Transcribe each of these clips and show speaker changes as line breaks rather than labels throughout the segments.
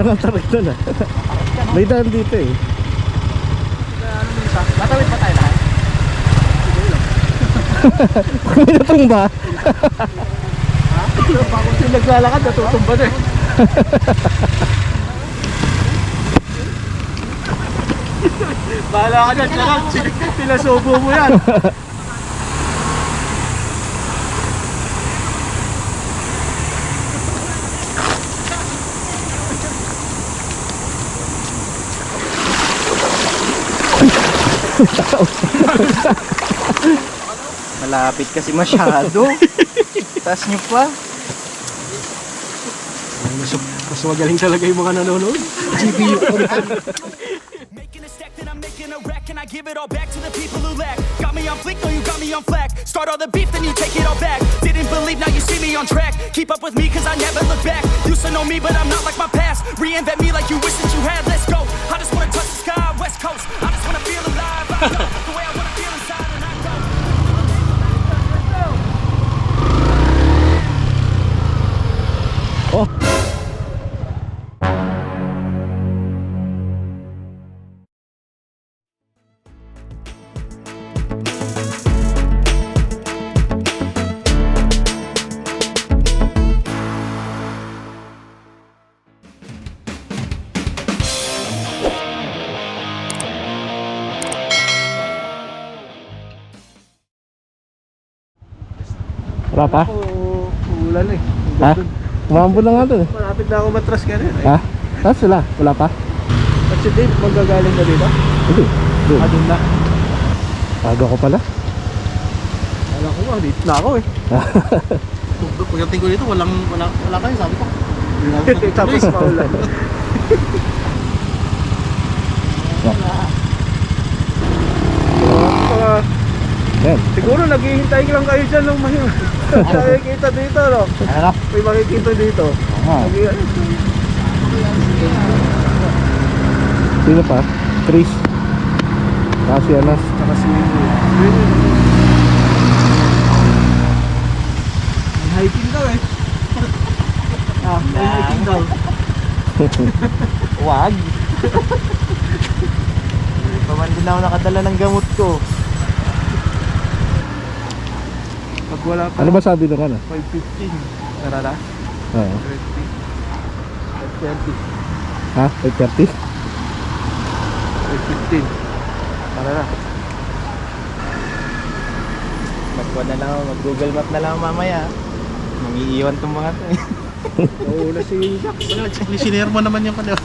Parang ang tarik doon ah. May daan dito eh.
Matawid pa tayo lahat.
May natumba.
Bakit yung naglalakad, natutumba na eh. Bahala ka dyan, Gerald. Pinasubo mo yan.
Malapit kasi masyado. Taas nyo pa.
Mas magaling talaga yung mga nanonood. GPU
Making a stack, then I'm making a wreck, and I give it all back to the people who lack. Got me on fleek, no, you got me on flack. Start all the beef, then you take it all back. Didn't believe, now you see me on track. Keep up with me, cause I never look back. Used to know me, but I'm not like my past. Reinvent me like you wish that you had. Let's go. I just wanna touch the sky, West Coast. I just wanna feel alive. I go the way I wanna feel inside, and I go.
Oh. Wala pa?
Ulan eh.
Ha? Umambon na nga doon eh.
Malapit na ako matras ka rin eh.
Ha? Saan sila? Wala pa?
At si Dave, magagaling ka dito?
Hindi. Doon.
Doon na.
Pago ko pala.
Alam ko nga, dito na ako eh.
Pagdating ko dito, wala kayo, sabi ko.
Tapos maulan.
Yan.
Siguro naghihintay lang kayo dyan ng makikita dito, no?
Ano?
May makikita dito.
Sino pa? Chris. Kasi Anas.
Saka si... Hiking daw eh. Hiking daw.
Wag. Paman din ako nakadala ng gamot ko.
Pag wala pa,
Ano ba sabi nung ano?
5:15. Narara?
Oo.
5:20.
Ha? 5:30?
5:15. Narara.
Mag-quad na lang ako, mag-google map na lang ako mamaya. Mangiiwan tong mga to eh.
Oo, na si Jack.
Sinare mo naman yung kanila.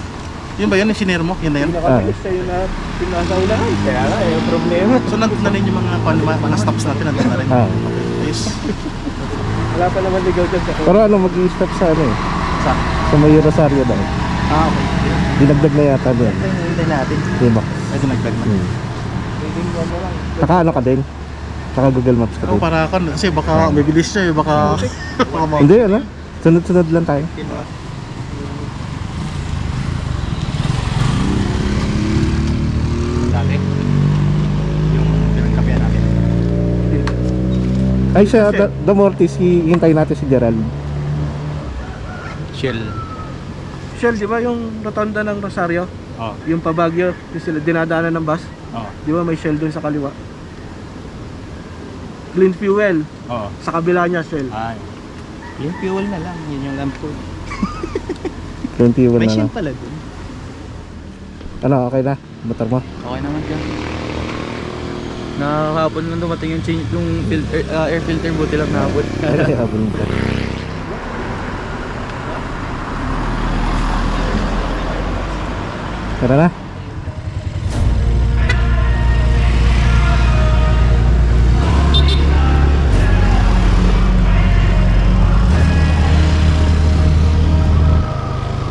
Yun ba yun? Yung sinare mo? Yun na yun?
Pinakabilis sa'yo na pinasa unahan. Kaya nga, yung problema.
So nandun na rin yung mga stops natin, nandun na rin.
Ah.
Ayos.
Wala pa naman ligaw dyan sa
Pero ano, mag-i-stop sa ano eh?
Sa?
Sa may Rosario daw.
Ah, okay.
Dinagdag na yata doon.
Hintay natin.
Diba?
Ay, dinagdag na.
Pwedeng mo lang.
Saka ano ka din? Saka Google Maps ka
Oo,
din.
para ka, kasi baka may bilis siya eh, baka...
Hindi ano? Sunod-sunod lang tayo.
Dati. Yung pinagkapian natin.
Ay siya, The Mortis, hihintay natin si Gerald.
Shell.
Shell, di ba yung rotunda ng Rosario?
Oo.
Yung pabagyo, yung sila dinadaanan ng bus.
Oo.
Di ba may Shell dun sa kaliwa? Clean fuel.
Oo.
Sa kabila niya Shell.
Ay. Yung fuel na lang, yun yung lamp ko.
21
May
na
shell
lang.
pala dun.
Ano, okay na? Motor mo?
Okay naman ka. Nakahapon lang dumating yung change, yung filter, air filter, buti lang nahabol.
Ay, habol mo ka. Tara na.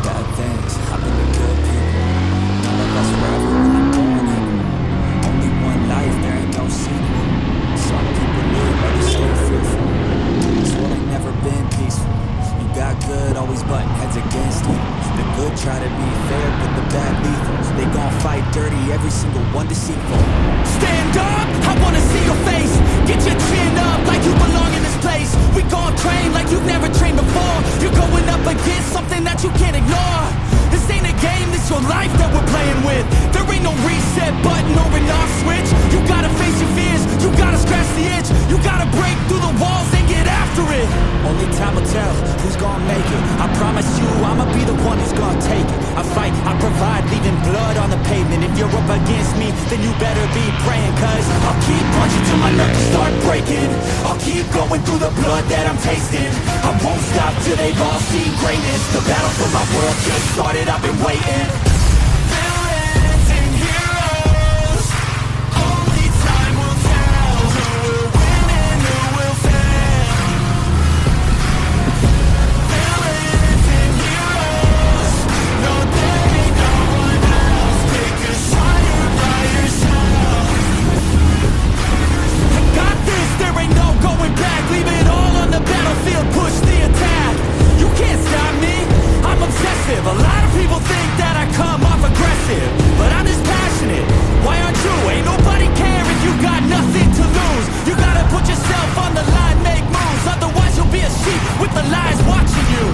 God thanks, I've been the good people. None of us forever really born equal. Only one life, there ain't no sequel. Some people live, others stay fearful. This world ain't never been peaceful. You got good, always butting heads against evil. The good try to be fair, but the bad lethal. They gon' fight dirty, every single one deceitful.
Stand up, I wanna see your face. Get your chin up like you belong in this place. We gon' train like you've never trained before. You're going up against something that you can't ignore. This ain't gotta face your fears, you gotta scratch the itch, you gotta break through the walls and get after it.
Only time will tell who's gonna make it. I promise you, I'ma be the one who's gonna take it. I fight, I provide, leaving blood on the pavement. If you're up against me, then you better be praying. Cause
I'll keep punching till my knuckles start breaking. I'll keep going through the blood that I'm tasting. I won't stop till they've all seen greatness. The battle for my world just started, I've been waiting. Villains and heroes, only time will tell who will win and who will fail. Villains and heroes, no there ain't no one else. Pick a side by yourself. I got this, there ain't no going back. Leave it all on the battlefield, push the attack. You can't stop me, I'm obsessive. A lot of people think that I come off aggressive, but I'm just passionate. Why aren't you? Ain't nobody care if you got nothing to lose. You gotta put yourself on the line, make moves. Otherwise you'll be a sheep with the lies watching you.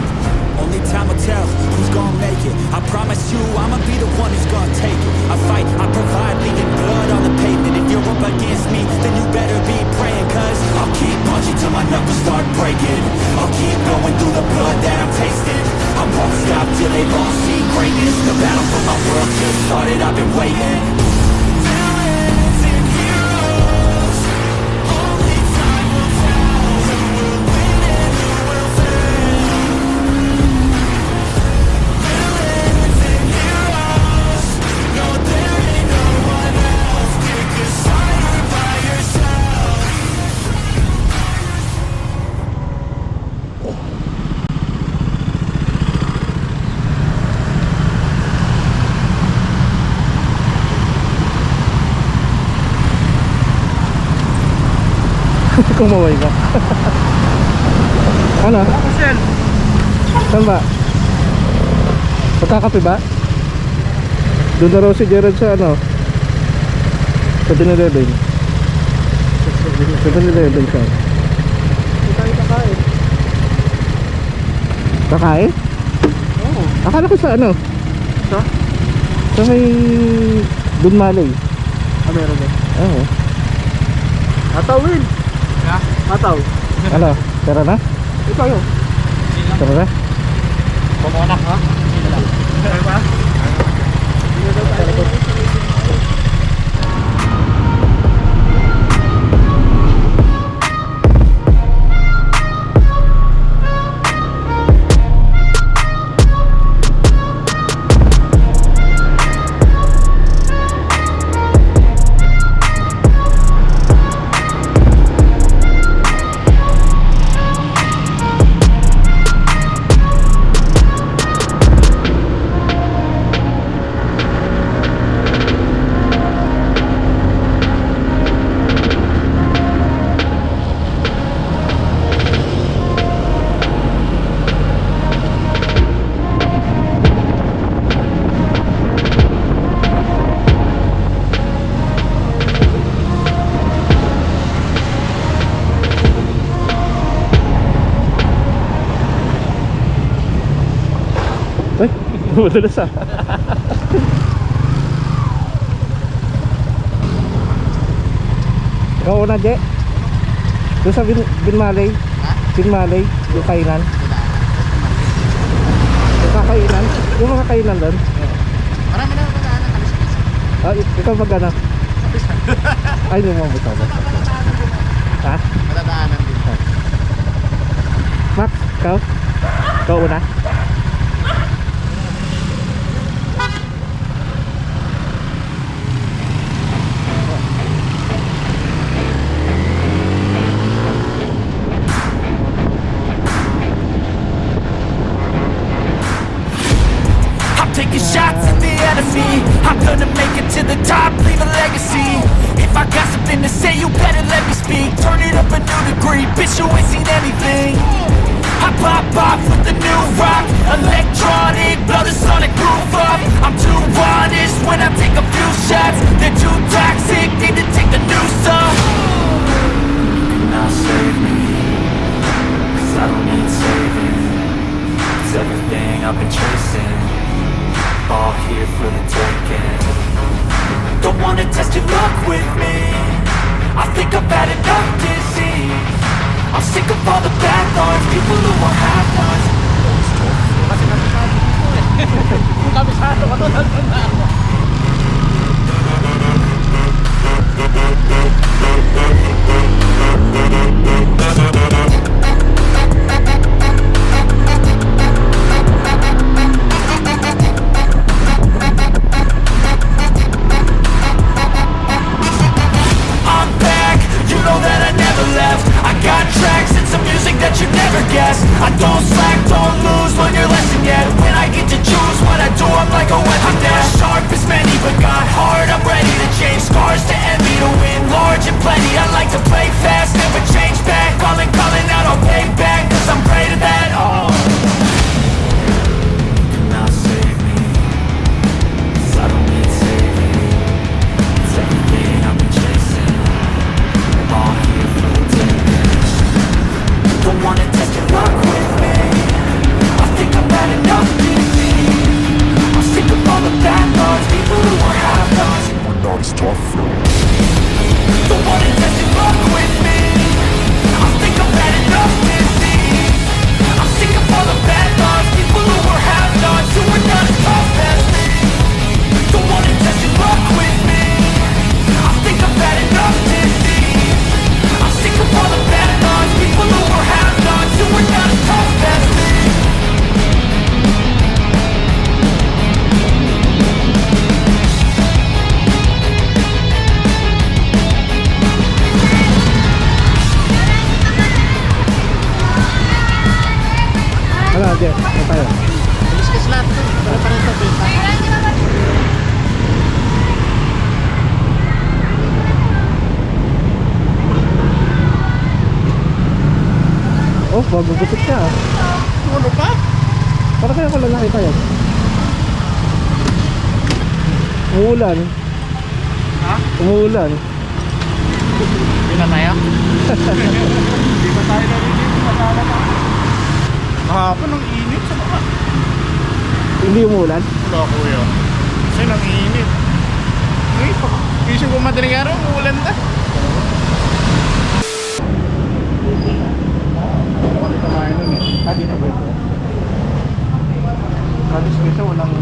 only time will tell who's gonna make it. I promise you, I'ma be the one who's gonna take it. I fight, I provide, leaving blood on the pavement. If you're up against me, then you better be praying. Cause
I'll keep punching till my knuckles start breaking. I'll keep going through the blood that I'm tasting. I won't stop till they've all seen greatness. The battle for my world just started, I've been waiting. Villains and heroes, only time will tell who will win and who will fail. Villains and heroes, no there ain't no one else. Pick a side by yourself.
Kumaway ka. Ano?
Kusel.
Saan ba? Magkakape ba? Doon na raw si Gerald sa ano? Sa 7-Eleven. 7-Eleven siya.
Kakain.
Kakain?
Oo.
Akala ko sa ano?
Sa?
Sa may Dunmalay.
Ah, meron ba?
Oo.
Ataw, Will. Ha? Ataw.
Ano? Tara na?
Ikaw yun.
Tara na?
Pumonak ha? Ano ba?
Ay, madalas ah. Ikaw una, Je. Doon sa Binmalay. Binmalay, yung kainan. Yung kakainan. Yung mga kainan doon.
Marami na magdaanan kami sa isa.
Ah, ikaw magana. Ay, yung mga buto. Ha?
Madadaanan din.
Max, ikaw? Ikaw una?
Taking shots at the enemy, I'm gonna make it to the top, leave a legacy. If I got something to say, you better let me speak. Turn it up a new degree, bitch, you ain't seen anything. I pop off with the new rock, electronic, blow the sonic groove up. I'm too honest when I take a few shots. They're too toxic, need to take the noose off. You cannot save me, 'cause I don't need saving. It's everything I've been chasing, all here for the taking. Don't wanna test your luck with me, I think I've had enough disease. I'm sick of all the bad thoughts, people who are half-nots.
Kabisado ka to, nandun na ako.
I'm back, you know that I never left. I got tracks and some music that you never guessed. I don't slack, don't lose, learn your lesson yet. When I get to choose what I do, I'm like a weapon. I'm not sharp as many, but got hard. I'm ready to change scars to envy, to win large and plenty. I like to play fast, never change back. Calling out, I'll pay back, cause I'm great at that. Oh, now save me, 'cause I don't need saving. It's everything I've been chasing. I'm all here for the taking. Don't wanna test your luck with me. I think I've had enough defeat. I'm sick of all the bad thoughts, people who are half-nots. We're not as tough. Don't wanna test your luck with me. I think I've had enough defeat. I'm sick of all the bad thoughts, people who are half-nots, who are not as tough as me. Don't wanna test your luck with me. I think I've had enough defeat. I'm sick of all the bad thoughts, people who are half-nots, who are not as tough as me.
Ano, Jeff? Ano tayo?
Discuss lahat to. Para pa rin ito, benta.
Oh, magugutot ka ah.
Ano pa?
Para kaya ko lang nakita yan. Umuulan.
Ha?
Umuulan.
Hindi na tayo? Hindi pa tayo narinig. Matala na. Kahapon ang init sa baka.
Hindi umuulan?
Wala kuya. Kasi nang init. Uy, isip ko madaling araw, umuulan na. Ano kumain nun eh? Di na ba ito? Halos kasi walang...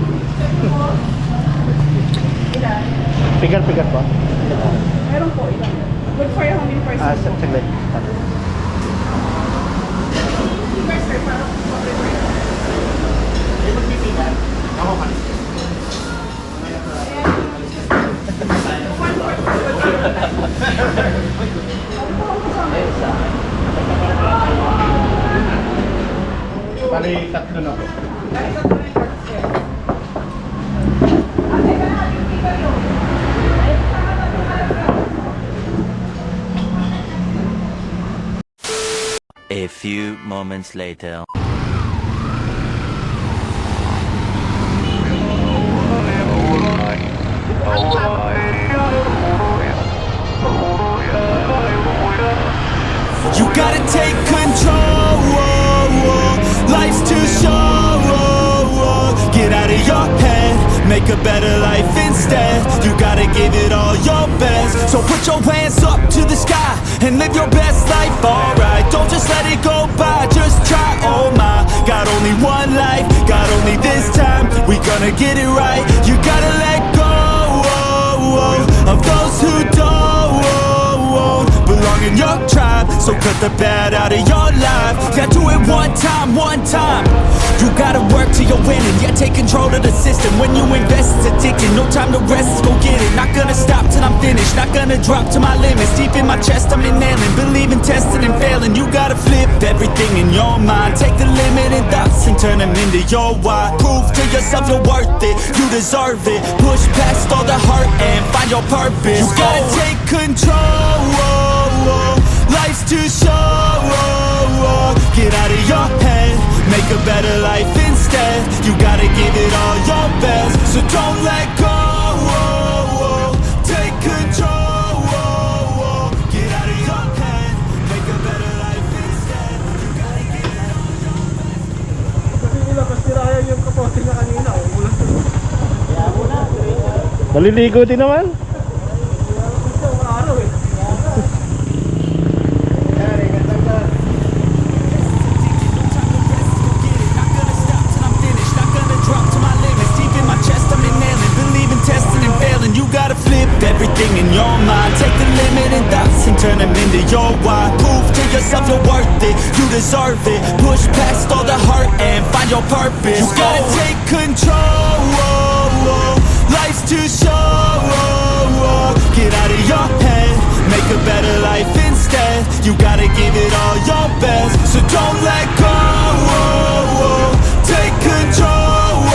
Pigar-pigar ba?
Meron po ilan. Good for how many person?
Saglit.
Ako ka. Bali, tatlo na po.
A few moments later.
You gotta take control. Life's too short. Get out of your head, make a better life instead. You gotta give it all your best. So put your hands up to the sky and live your best life, alright. Don't just let it go by, just try, oh my. Got only one life, got only this time. We gonna get it right. You gotta let go of those who don't belong in your tribe. So cut the bad out of your life. Yeah, do it one time. You gotta work till you're winning. Yeah, take control of the system. When you invest, it's addicting. No time to rest, let's go get it. Not gonna stop till I'm finished. Not gonna drop to my limits. Deep in my chest, I'm inhaling. Believe in testing and failing. You gotta flip everything in your mind. Take the limited thoughts and turn them into your why. Prove to yourself you're worth it. You deserve it. Push past all the hurt and find your purpose. You gotta take control. Life's too short. Get out of your head, make a better life instead. You gotta give it all your best. So don't let go. Take control. Get out of your head, make a better life instead. You gotta give it all your best.
Kasi nilabas nila kaya yung kapote na kanina. Umulan to. Kaya mo na.
Maliligo din naman.
Gusto ko araw eh.
of it. Push past all the hurt and find your purpose. You gotta take control. Life's too short. Get out of your head, make a better life instead. You gotta give it all your best, so don't let go. Take control.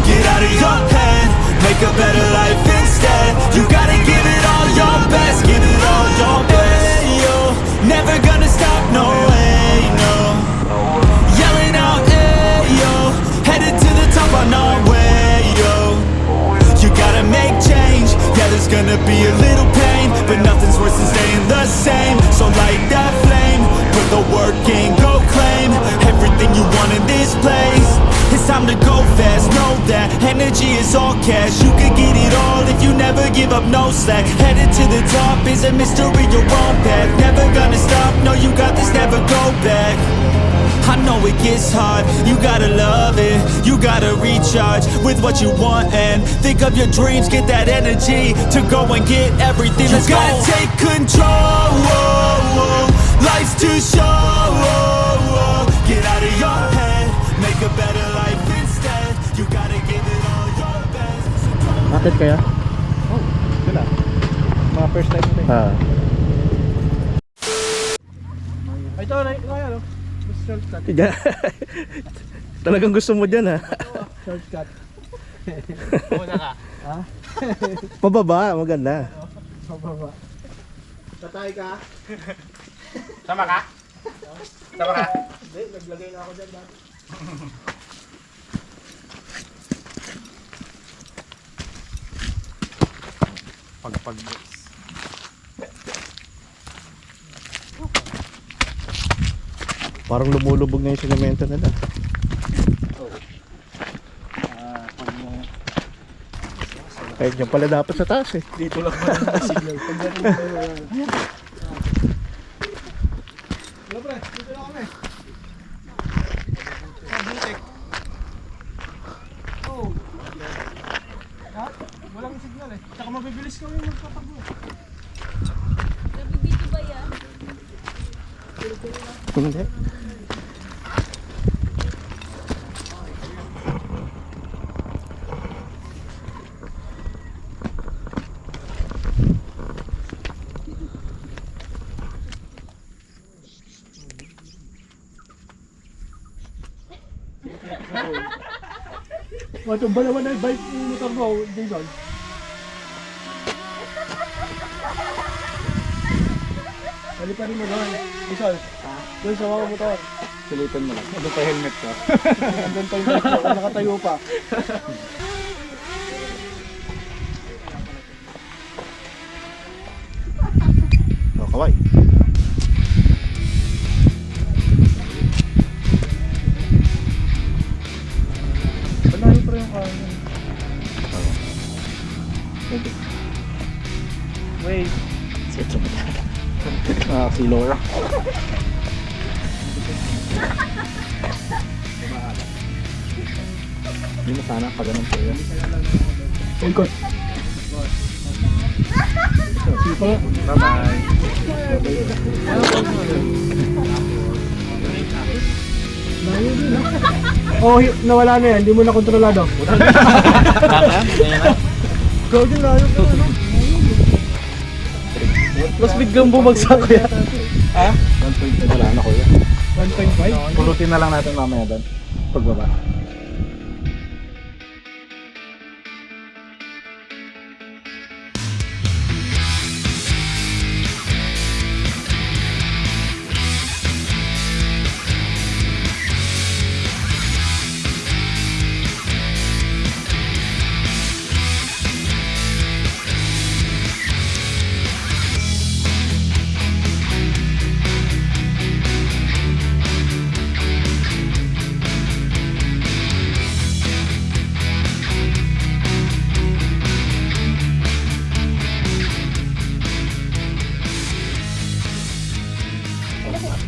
Get out of your head, make a better life instead. You gotta give it all your best, give it all your best. Hey, yo, never gonna stop, no way, no. Yelling out, hey, yo, headed to the top on our way, yo. You gotta make change, yeah, there's gonna be a little pain, but nothing's worse than staying the same. So light that flame, put the work in, go claim everything you want in this place. It's time to go fast, know that energy is all cash. You can get it all if you never give up, no slack. Headed to the top is a mystery, your own path. Never gonna stop, no, you got this, never go back. I know it gets hard, you gotta love it. You gotta recharge with what you want and think of your dreams, get that energy to go and get everything. Let's go. You gotta take control. Life's too short. Get out of your head, make a better life instead. You gotta give it all your best.
Akit kaya?
Wala. Mga first time ko
Ah.
Ay, ito, ano? Shortcut.
Talagang gusto mo dyan ha?
Shortcut.
Una ka.
Pababa, maganda.
Pababa. Tatay ka?
Sama ka? Sama ka?
Hindi, naglagay na ako dyan dati.
Pagpag.
Parang lumulubog na yung sinemento nila. Kahit dyan pala dapat sa taas eh.
Dito lang pa yung signal. Pag ganun Hello pre, dito na kami. Butik. Oh. Ha? Walang signal eh. Tsaka mabibilis kami magpatakbo.
Nabibito ba yan?
Hindi.
Matumba naman na bike yung motor mo, Jason. Paliparin mo doon. Jason, doon sa mga motor.
Sulitan mo lang. Ano pa helmet ko?
Nandun pa yung bike mo, nakatayo pa.
Oh, kaway.
Malayo pa yung car. Wait.
Si Laura.
Hindi mo sana pag ganun po yan.
Ikot. Sige pa.
Bye-bye.
Oh, nawala na yan. Hindi mo na kontrolado. Gawin layo pa ano?
Mas biglang bumagsak ko yan.
Ha?
1.5 wala na ko yan.
1.5?
Pulutin na lang natin mamaya doon. Pagbaba.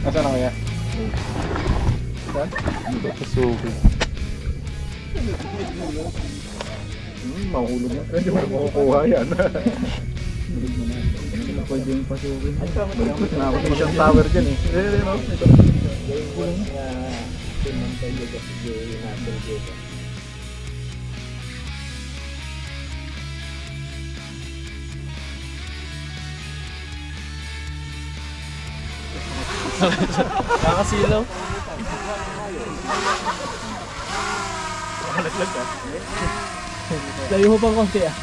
Nasaan na kaya? Saan? Dito sa sugo. Mahulog yan. Hindi mo na makukuha yan. Pwede yung pasukin. Nakakot tower dyan eh. Kakasilaw. Layo mo pang konti ah.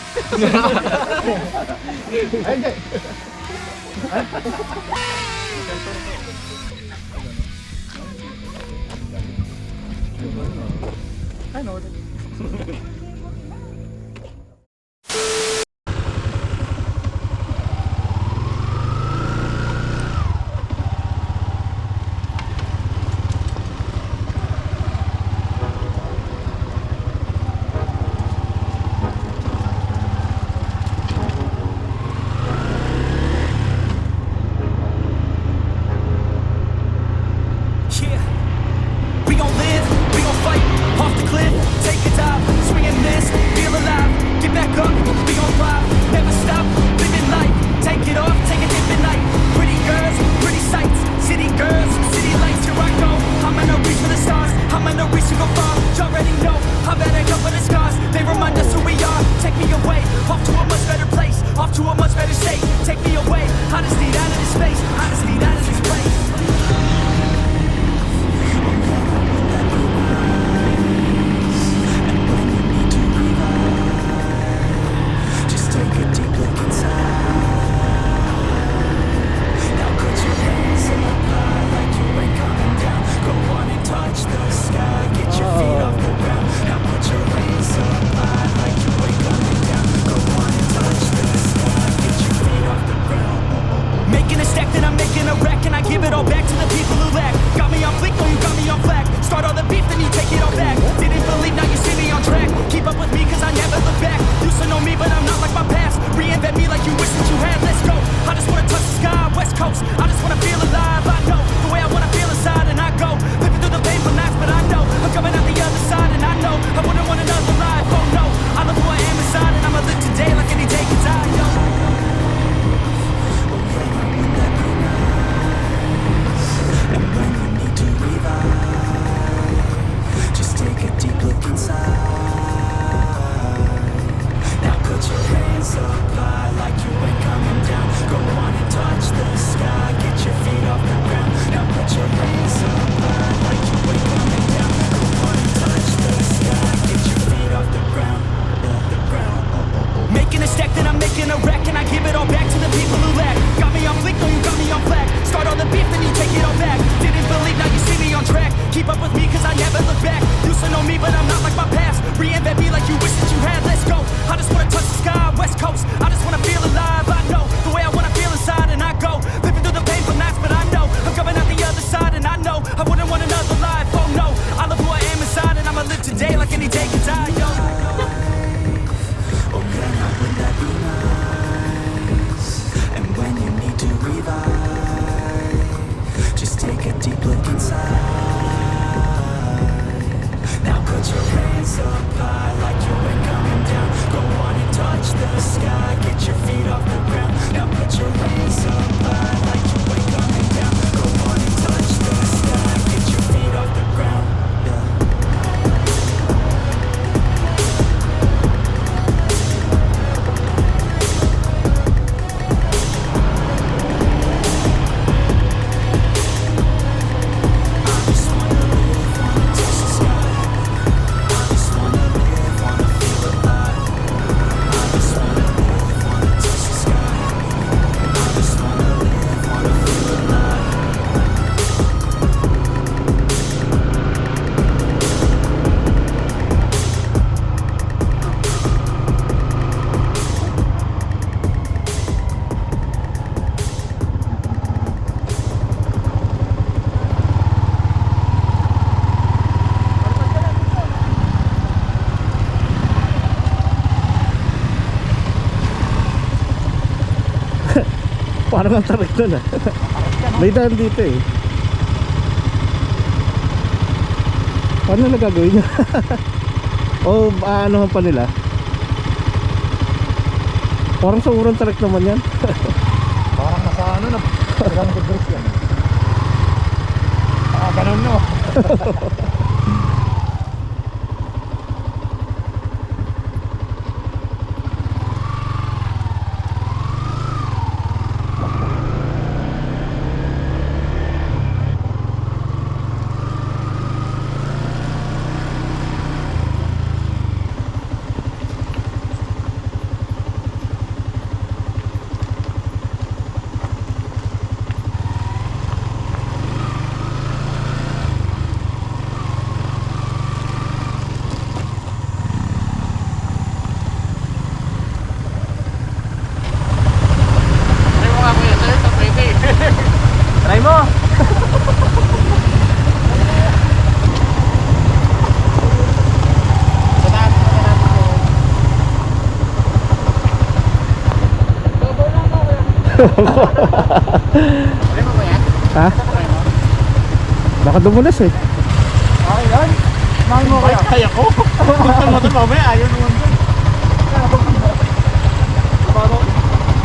Yeah. We gon' live, we gon' fight, off the cliff, take a dive, swing and miss, feel alive, get back up, we gon' thrive, never stop, living life, take it off, take a dip at night, pretty girls, pretty sights, city girls, city lights, here I go, I'm in a reach for the stars, I'm in a reach to go far, you already know, I've had a couple of scars, they remind us who we are, take me away, off to a much better place, off to a much better state, take me away, I just need out of this space, I just need out of this place.
Just take a deep look inside. Now put your hands up high like you ain't coming down. Go on and touch the sky. Get your feet off the ground. Now put your hands up high like you ain't coming down. Go on and touch the sky. Get your feet off the ground.
Making a stack, then I'm making a wreck, and I give it all back to the people who lack. Got me on fleek, no, you got me on flack. Start all the beef, then you take it all back. Didn't believe, now you see me on track. Keep up with me, cause I never look back. Used to know me, but I'm not like my past. Reinvent me like you wish that you had, let's go. I just wanna touch the sky, West Coast. I just wanna feel alive, I know the way I wanna feel inside, and I go living through the painful nights, but I know I'm coming out the other side, and I know I wouldn't want another life. Oh no, I love who I am inside, and I'ma live today like any day can die. Yo.
And when you need to revive, just take a deep look inside. Now put your hands up high like you ain't coming down. Go on and touch the sky. Get your feet off the ground. Now put your hands up high like you ain't coming down. Go on and touch the sky. Get your feet off the ground. The ground.
Making a stack, then I'm making a wreck, and I give it all back to the people who lack. Got me on fleek, no, you got me on flack. Start all the beef, then you take it all back. Didn't believe, now you see me on track. Keep up with me, cause I never look back. Used to know me, but I'm not like my past. Reinvent me like you wish that you had, let's go. I just wanna touch the sky, West Coast. I just wanna feel alive, I know the way I wanna feel inside, and I go living through the painful nights, but I know I'm coming out the other side, and I know I wouldn't want another life. Oh no, I love who I am inside, and I'ma live today like any day can die. Yo.
Oh yeah, now wouldn't that be nice? And when you need to revive, just take a deep look inside. Now put your hands up high like you ain't coming down. Go on and touch the sky. Get your feet off the ground. Now put your hands up high like you ain't coming down. Go on and touch the sky. Get your feet off the ground. Yeah.
Parang ang tarik doon ah. May daan dito eh. Paano na gagawin niya? O ano pa nila? Parang sa urang tarik naman yan.
Ganun no.
Try mo!
Ha? Baka dumulas eh.
Okay yan. Mahal mo kaya? Kaya ko? Gusto mo ito mamaya, ayaw naman ko.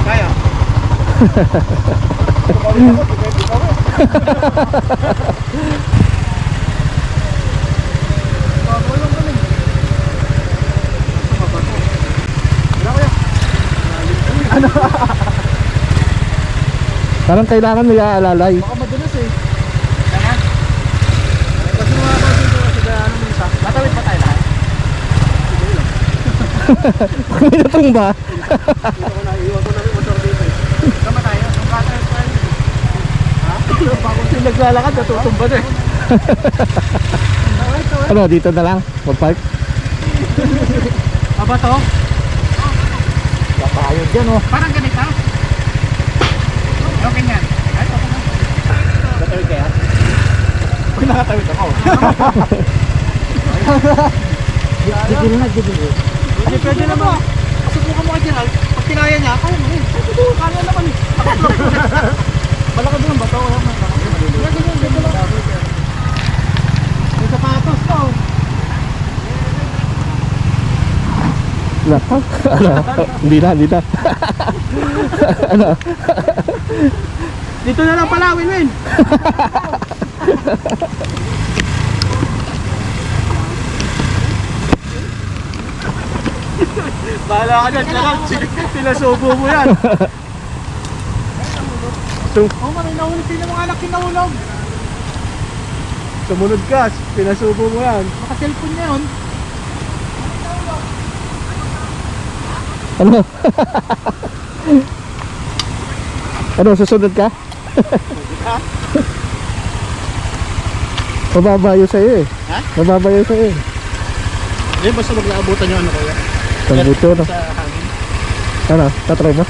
Kaya?
Parang kailangan mo iaalalay.
Baka madulas eh. Kaya? Kasi mga dito kasi kaya ano minsa. Matawid pa tayo lahat?
May natumba.
Dito ko na, iwan ko na rin motor dito eh. Sama tayo, ang katayos tayo. Ha? Bago siya naglalakad, natutumba na eh.
Ano, dito na lang? Mag-park?
Aba to?
Kapayod dyan oh.
Parang ganito. Okay yan. Ay, okay na. Natawid kaya? Pag nakatawid ako.
Gigil na, gigil.
Hindi, pwede naman. Subukan mo kay Gerald. Pag kinaya niya, kaya mo eh. Kaya naman eh. Malakad lang ba ito? Wala naman. Dito lang. May sapatos to.
Laka? Ano? Hindi na, hindi na. Ano?
Dito na lang pala, win-win. Bahala ka dyan, Gerald. Pinasubo mo yan. Oh, may nahulog. Sino mga anak kinahulog? Sumunod ka, pinasubo mo yan. Naka-cellphone niya yun.
Ano? Ano, susunod ka? Mababayo sa'yo eh.
Ha?
Mababayo sa'yo eh.
Hindi, basta maglaabutan nyo ano kaya.
Tambuto no?
Sa hangin.
Ano, tatry mo?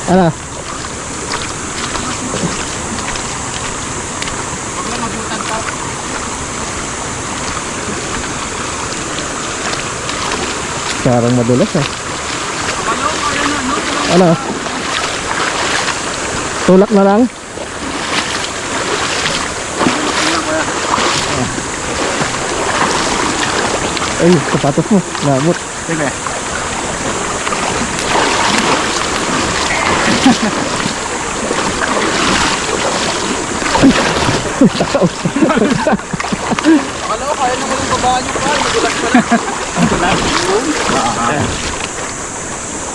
Ano? Parang madulas eh. Ano? Tulak na lang? Ay, sapatos mo. Nabot.
Sige. Akala ko kaya naman yung babaan yung car. Magulat pa lang.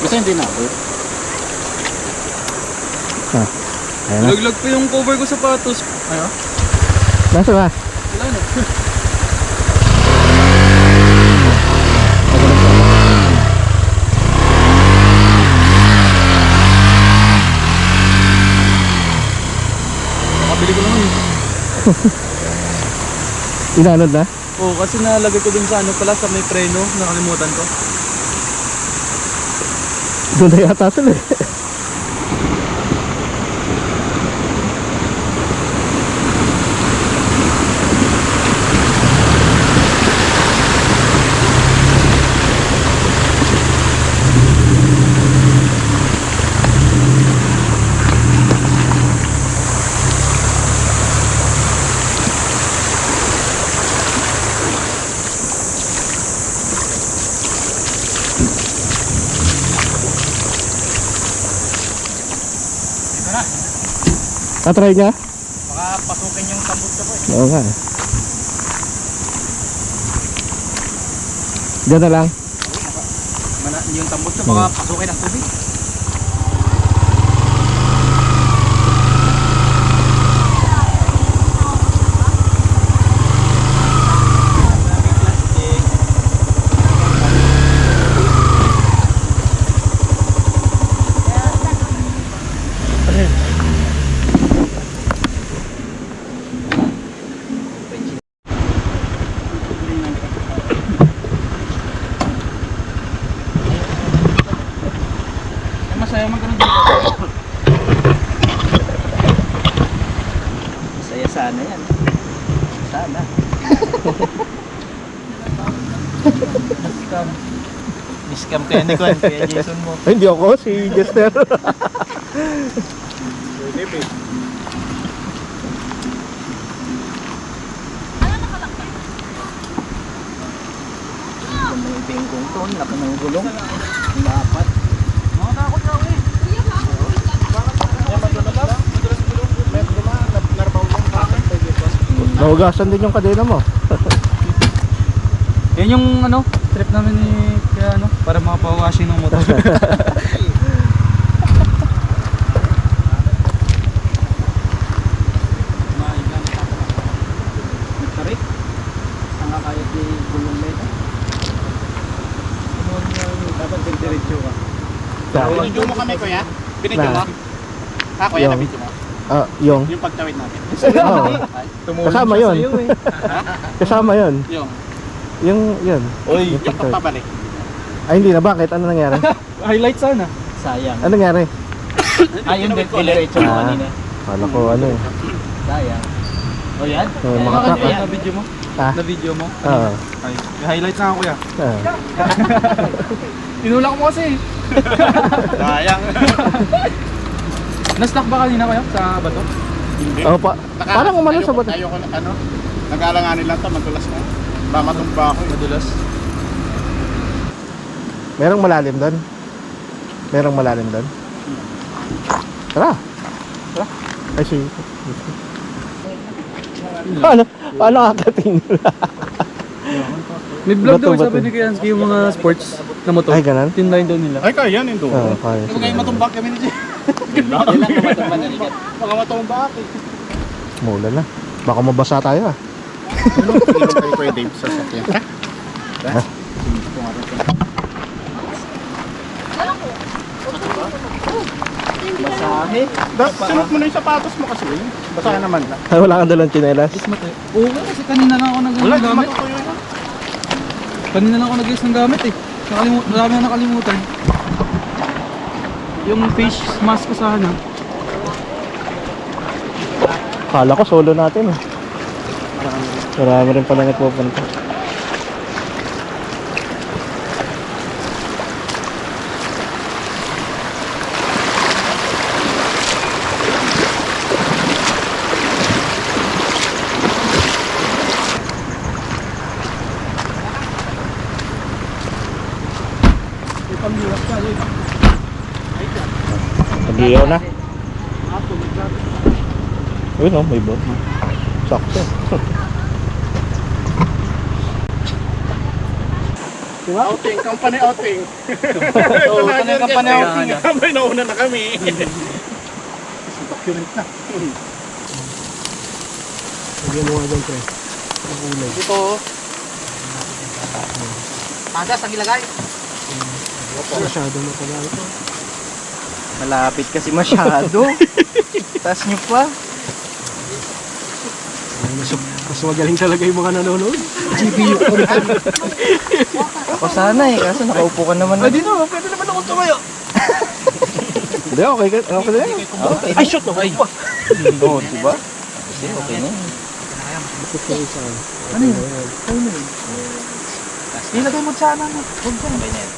Gusto hindi na ako.
Ayan na.
Laglag pa yung cover ko sa sapatos. Ano?
Nasa ba?
Wala na. Nakabili ko lang yun.
Inanod na?
Oo, kasi nalagay ko dun sa ano pala sa may preno. Nakalimutan ko.
Doon na yata sila eh. Try niya?
Baka pasukin yung tambot ko eh.
Oo nga. Diyan na lang.
Yung tambot ko baka pasukin ang tubig.
Masaya magkaroon dito.
Saya sana yan. Sana. Discount. Discount kaya ni Kwan, kaya Jason mo.
Ay, hindi ako, si Jester.
May bengkong ton, laki ng gulong. Dapat.
Nahugasan din yung kadena mo.
Yan yung ano, trip namin ni kaya ano, para mapawashing ng motor.
Nagtarik. Ang kaya di gulong na ito. Dapat diretso ka.
Binidyo
mo kami kuya? Binidyo mo? Ha kuya,
Yung-
nabidyo mo?
Yung.
Yung pagtawid natin.
Oo. Kasama yun. Kasama yun.
Yung
Yun.
Uy,
Yung
yung
pagtawid.
pagpabalik.
Ay, hindi na. Bakit? Ano nangyari?
Highlight sana.
Sayang.
Ano nangyari?
Yung diretso mo kanina.
Kala ko ano eh.
Sayang. O yan?
Oh,
Yan.
makakaka.
Yan.
Na video mo?
Ah?
Na video mo?
Oo.
Ay, highlight na ako kuya.
Ah.
Tinulak mo kasi.
Sayang.
Na-stuck ba kanina kayo sa bato?
Hindi.
Oh, parang umano sa bato.
Ayoko na, ano, nag-aalanganin lang ito, madulas na. Ba, matumba ako.
Madulas.
Merong malalim doon? Merong malalim doon? Tara. Tara. Ay, sige. Paano kakating?
May vlog daw,
Bato,
sabi
bato.
ni Kiansky yung mga sports na motor.
Ay, ganun?
Tinline daw nila.
Ay, kaya yan, ito.
Oo, kaya.
Kapag kayo matumbak kami ni Jay. Mga matumbak eh.
Mula na. Baka mabasa tayo ah.
Ano? Hindi kayo pwede sa sakyan. Ha? Basahe? Sunod mo na yung sapatos mo kasi. Basahe naman lang.
Ay, wala kang dalang tsinelas.
Oo, kasi kanina lang ako nag-ayos
Wala,
ng
di
gamit.
matutuyo yun.
Kanina lang ako nag-ayos ng gamit eh. Marami na nakalimutan. Yung face mask ko sana.
Kala ko solo natin eh. Marami rin pala nagpupunta. Nag-iyaw na. Ayun oh, may boat. Sakto.
Outing, company outing. Oo, ito na yung company outing. May nauna na kami.
Document na.
Lagyan mo nga dyan, pre. Ang kulay.
Dito. Padas ang ilagay.
Masyado matagal ito.
Malapit kasi masyado. Taas nyo pa.
Mas magaling talaga yung mga nanonood.
GPU content.
Ako sana eh, kaso nakaupo ka naman.
Pwede naman, pwede naman akong tumayo.
Hindi, okay na yan.
Okay.
Ay, shoot! Okay.
Oo, diba? Kasi okay na.
Ano yun? Ano yun? Ilagay mo sa ano. Huwag dyan.
Okay na yan.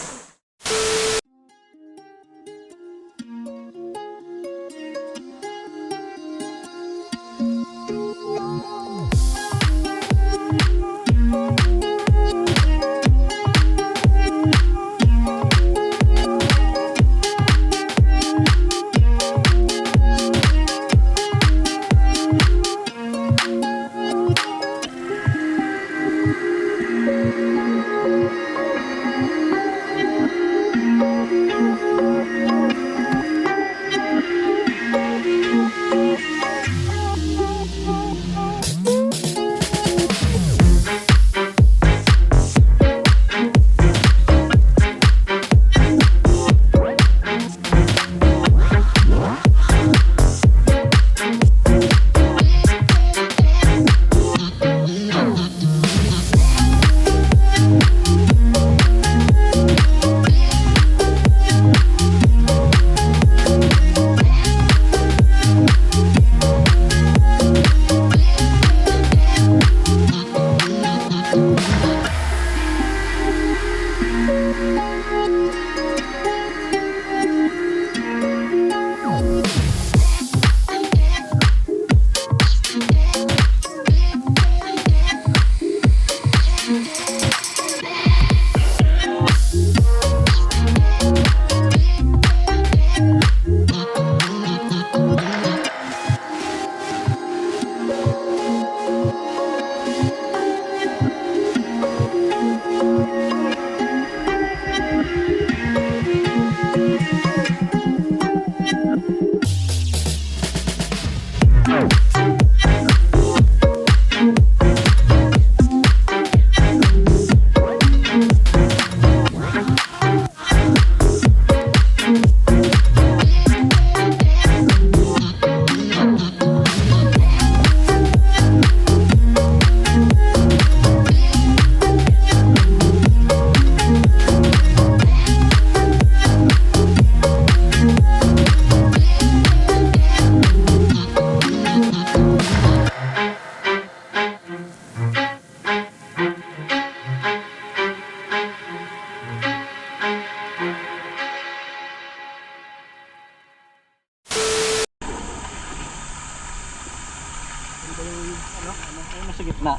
Sa gitna.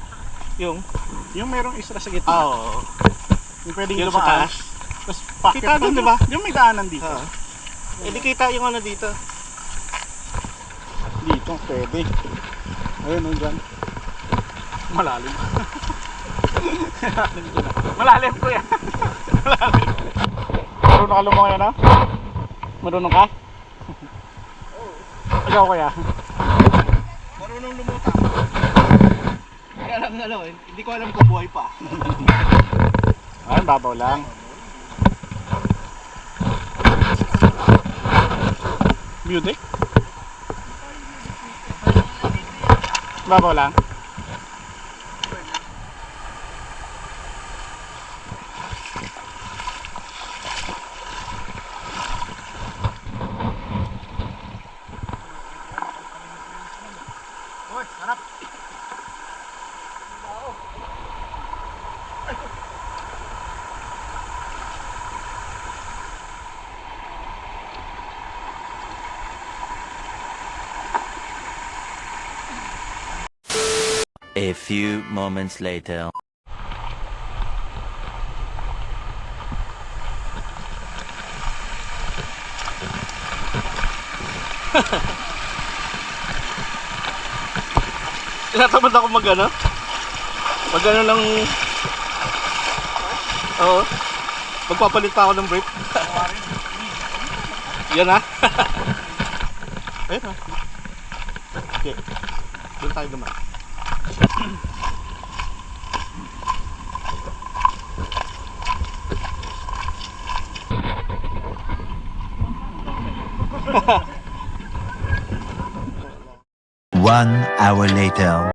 Yung merong isra sa gitna.
Oo.
Yung pwedeng
Yung sa
lumaan.
taas. Tapos packet
Kita doon, di ba? Yung may daanan dito.
Eh di kita yung ano dito.
Dito, pwede. Ayun, no, dyan. Malalim. Malalim ko yan. Malalim. Marunong ka lumangoy na? Marunong ka? Ikaw kaya?
Marunong lumutang. Kaya lang ano, hindi ko alam kung buhay pa.
Ayun, babaw lang. Music? Babaw lang.
A few moments later.
Tinatamad ako mag-ano? Mag-ano lang... Oo. Magpapalit pa ako ng brief. Yan ha. Ayun ha.
Sige. Doon tayo dumaan.
One hour later.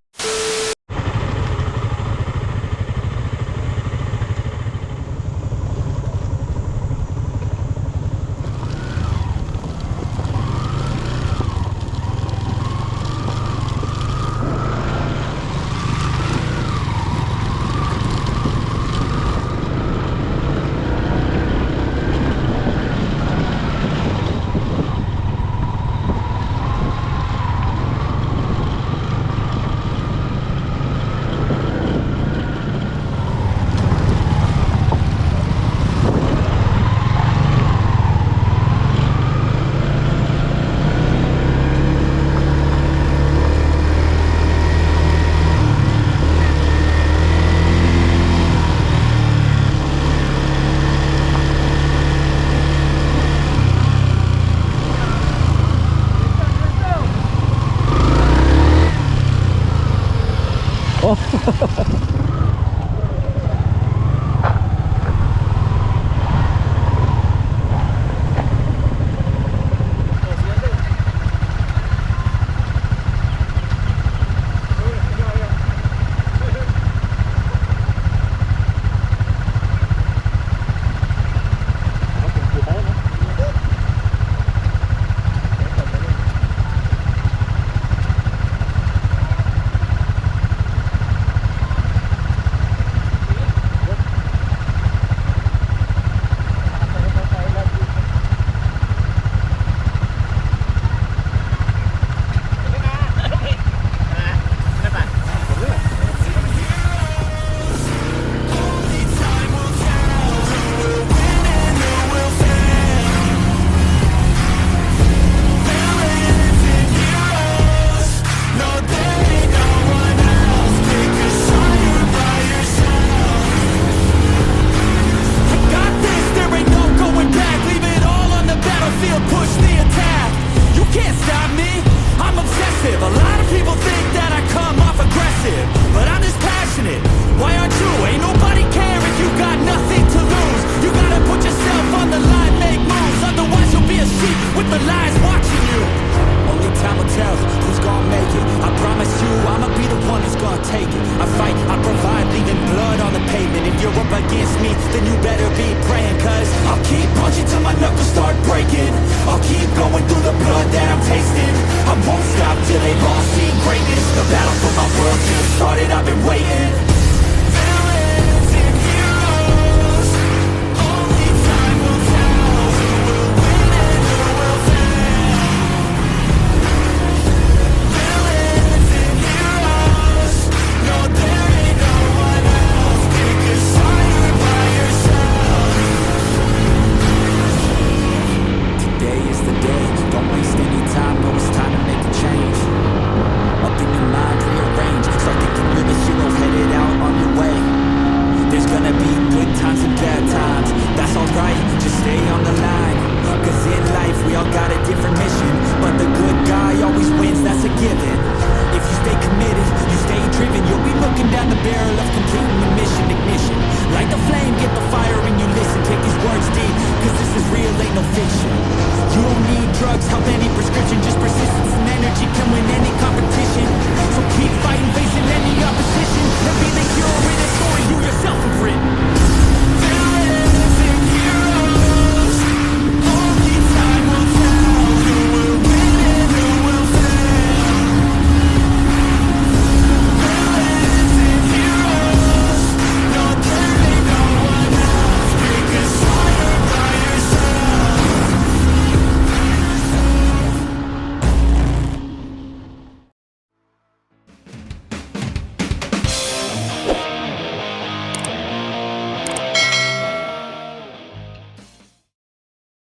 Can win any competition, so keep fighting, facing any opposition, and be the hero in the story.